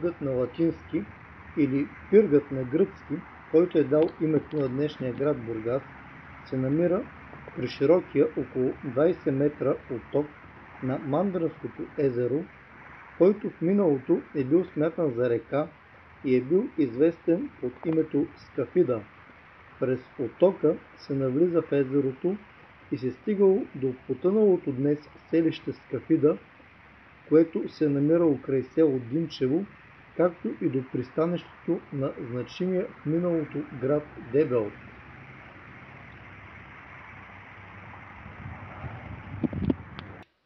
Пиргът на латински или Пиргът на гръцки, който е дал името на днешния град Бургас, се намира при широкия около 20 метра отток на Мандравското езеро, който в миналото е бил смятан за река и е бил известен под името Скафида. През оттока се навлиза в езерото и се стигало до потъналото днес селище Скафида, което се е намирало край село Димчево, както и до пристанището на значимия в миналото град Дебел.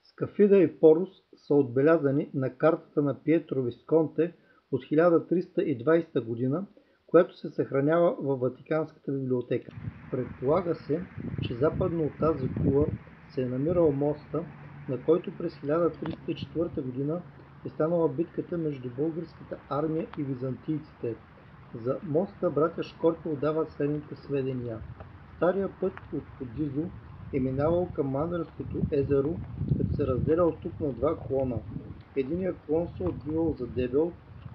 Скафида и Порус са отбелязани на картата на Пиетро Висконте от 1320 година, която се съхранява във Ватиканската библиотека. Предполага се, че западно от тази кула се е намирал моста, на който през 1304 година е станала битката между българската армия и византийците. За моста братя Шкорпил дават следните сведения. Стария път от Подизо е минавал към Мандърското езеро, като се разделял тук на два клона. Единият клон се отбивал за Дебел,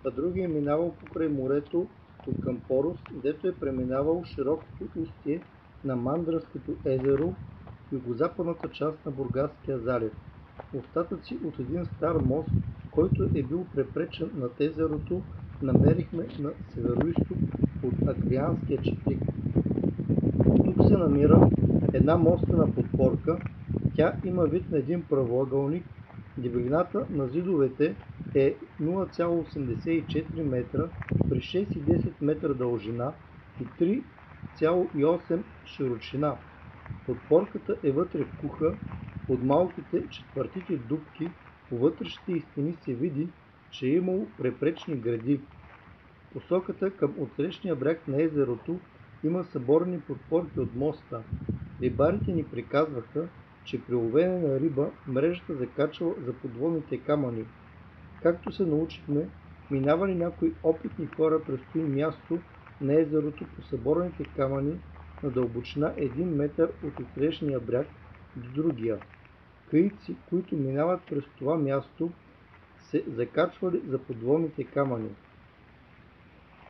а другия е минавал покрай морето тук към Порус, дето е преминавал широкото устие на Мандърското езеро в югозападната част на Бургаския залив. Остатъци от един стар мост, който е бил препречен над езерото, намерихме на североизток от Агрианския чифлик. Тук се намира една мостена подпорка. Тя има вид на един правоъгълник. Дебелината на зидовете е 0,84 метра при 6,10 метра дължина и 3,8 широчина. Подпорката е вътре куха. От малките четвъртити дупки по вътрешните стени се види, че е имало препречни греди. Посоката към отсрещния бряг на езерото има съборени подпорки от моста. Рибарите ни приказваха, че при ловене на риба мрежата закачала за подводните камъни. Както се научихме, минавали някои опитни хора през това място на езерото по съборните камъни на дълбочина 1 метър от отсрещния бряг до другия. Каици, които минават през това място, се закачвали за подводните камъни.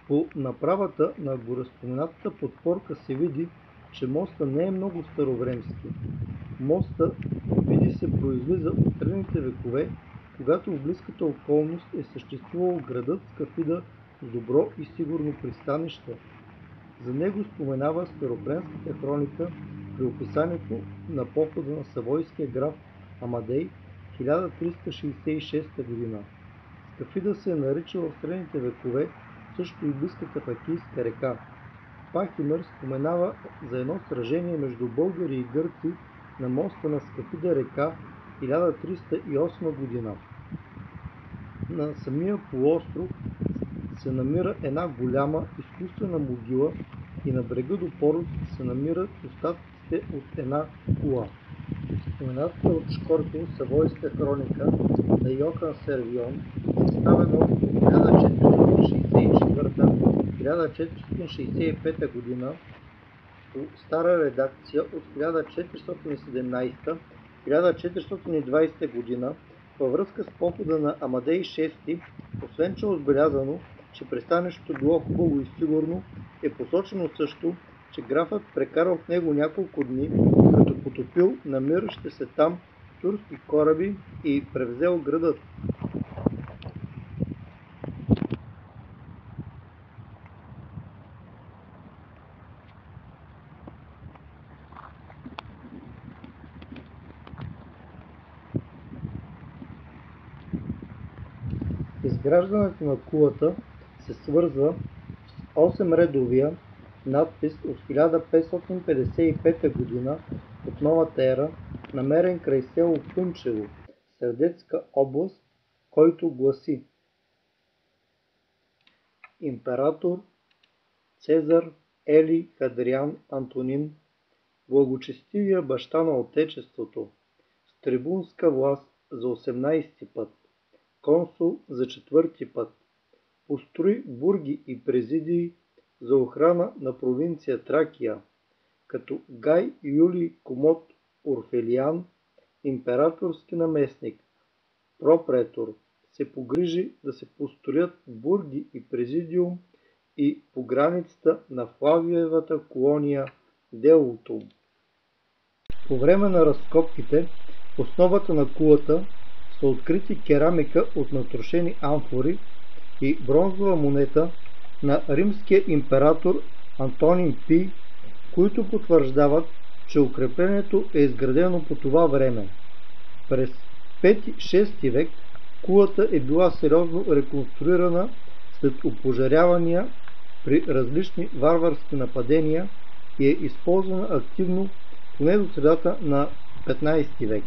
По направата на гореспоменатата подпорка се види, че моста не е много старовремски. Моста види се произлиза от средните векове, когато в близката околност е съществувал градът Скафида с добро и сигурно пристанище. За него споменава старофренската хроника при описанието на похода на савойския граф Амадей в 1366 година. Скафида се е наричала в средните векове също и близката Факийска река. Пахимер споменава за едно сражение между българи и гърци на моста на Скафида река 1308 година. На самия полуостров се намира една голяма изкуствена могила и на брега до Порус се намират остатъците от една кула. Споменатата от Шкорпил Савойска хроника на Йохан Сервион, съставена от 1464-1465 година по стара редакция от 1417-1420 година във връзка с похода на Амадей VI, освен че е отбелязано, че пристанището било хубаво и сигурно, е посочено също, че графът прекарал в него няколко дни, като потопил намиращите се там турски кораби и превзел градът. Изграждането на кулата се свързва с 8-редовия надпис от 1555 година от новата ера, намерен край село Кънчево, Сърдецка област, който гласи: Император Цезар Ели Хадриан Антонин, благочестивия баща на Отечеството, с трибунска власт за 18-ти път, консул за 4-ти път, построи бурги и президии за охрана на провинция Тракия, като Гай Юлий Комод Орфелиан, императорски наместник, пропретор, се погрижи да се построят бурги и президиум и по границата на Флавиевата колония Делутум. По време на разкопките в основата на кулата са открити керамика от натрошени амфори и бронзова монета на римския император Антонин Пий, които потвърждават, че укреплението е изградено по това време. През 5-6 век кулата е била сериозно реконструирана след опожарявания при различни варварски нападения и е използвана активно поне до средата на 15 век.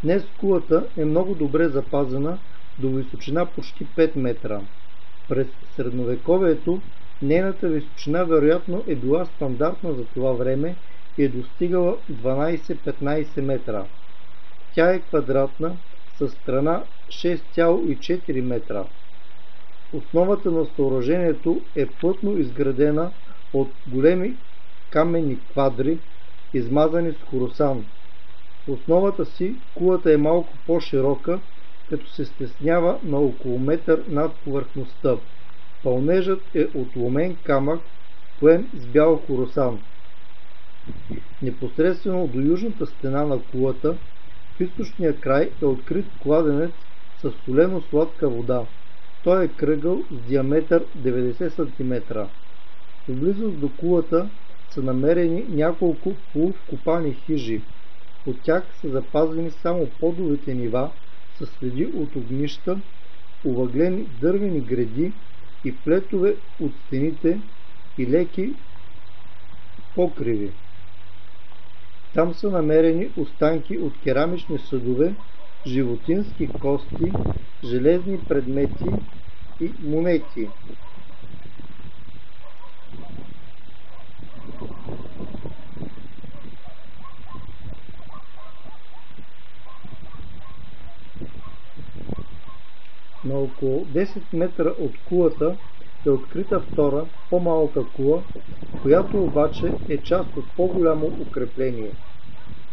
Днес кулата е много добре запазена до височина почти 5 метра. През средновековието нейната височина вероятно е била стандартна за това време и е достигала 12-15 метра. Тя е квадратна със страна 6,4 метра. Основата на съоръжението е плътно изградена от големи каменни квадри, измазани с хоросан. В основата си кулата е малко по-широка, като се стеснява на около метър над повърхността. Пълнежът е от ломен камък, споен с бял хоросан. Непосредствено до южната стена на кулата, в източния край е открит кладенец с солено-сладка вода. Той е кръгъл с диаметър 90 см. В близост до кулата са намерени няколко полувкопани хижи. От тях са запазени само подовите нива със следи от огнища, овъглени дървени греди и плетове от стените и леки покриви. Там са намерени останки от керамични съдове, животински кости, железни предмети и монети. На около 10 метра от кулата е открита втора, по-малка кула, която обаче е част от по-голямо укрепление.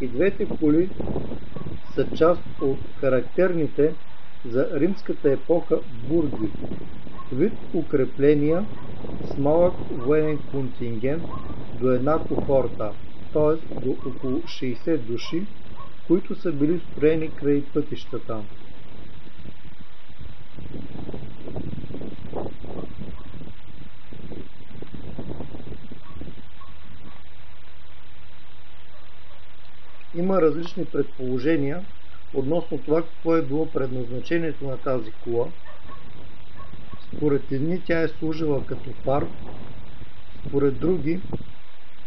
И двете кули са част от характерните за римската епоха бурги, вид укрепления с малък военен контингент до една кохорта, т.е. до около 60 души, които са били строени край пътищата. Има различни предположения относно това какво е било предназначението на тази кула. Според едни тя е служила като фар, според други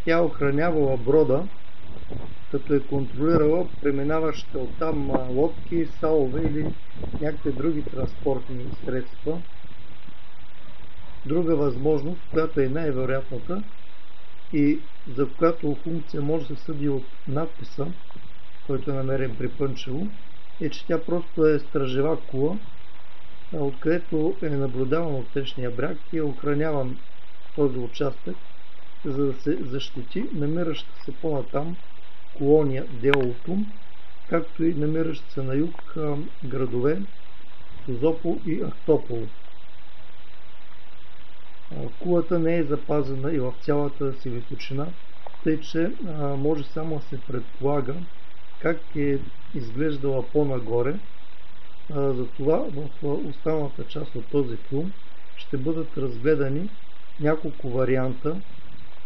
тя охранявала брода, като е контролирала преминаващите оттам лодки, салове или някакви други транспортни средства. Друга възможност, която е най-вероятната и за която функция може да се съди от надписа, който е намерен при Пънчево, е, че тя просто е стражева кула, откъдето е наблюдаван от срещния бряг и е охраняван този участък, за да се защити намираща се по-натам колония Делутум, както и намиращи се на юг градове Созопол и Ахтопол. Кулата не е запазена и в цялата си височина, тъй че може само да се предполага как е изглеждала по-нагоре. Затова в останалата част от този филм ще бъдат разгледани няколко варианта,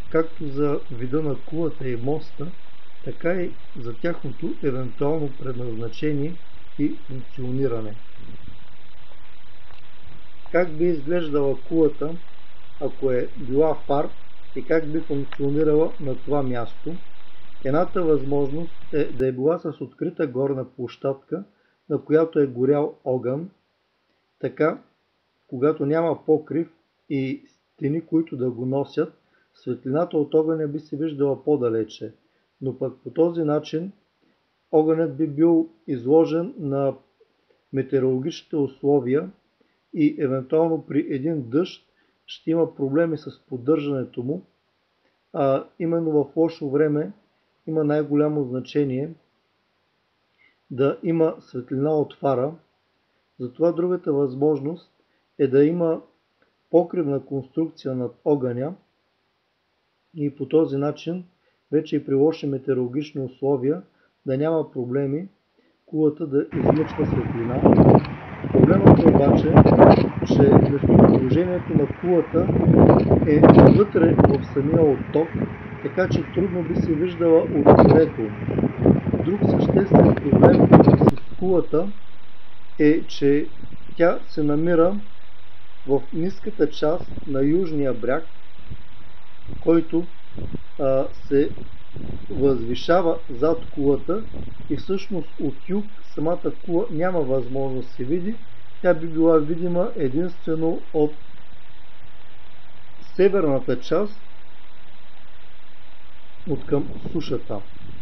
както за вида на кулата и моста, така и за тяхното евентуално предназначение и функциониране. Как би изглеждала кулата, ако е била фар и как би функционирала на това място? Едната възможност е да е била с открита горна площадка, на която е горял огън, така когато няма покрив и стени, които да го носят, светлината от огъня би се виждала по-далече, но пък по този начин огънят би бил изложен на метеорологичните условия и евентуално при един дъжд ще има проблеми с поддържането му, а именно в лошо време има най-голямо значение да има светлина от фара, Затова другата възможност е да има покривна конструкция над огъня и по този начин вече и при лоши метеорологични условия да няма проблеми кулата да излъчва светлина. Проблемът е обаче, че местоположението на кулата е вътре в самия отток, така че трудно би се виждала отдалеко. Друг съществен проблем с кулата е, че тя се намира в ниската част на южния бряг, който се възвишава зад кулата и всъщност от юг самата кула няма възможност да се види. Тя би била видима единствено от северната част от към сушата.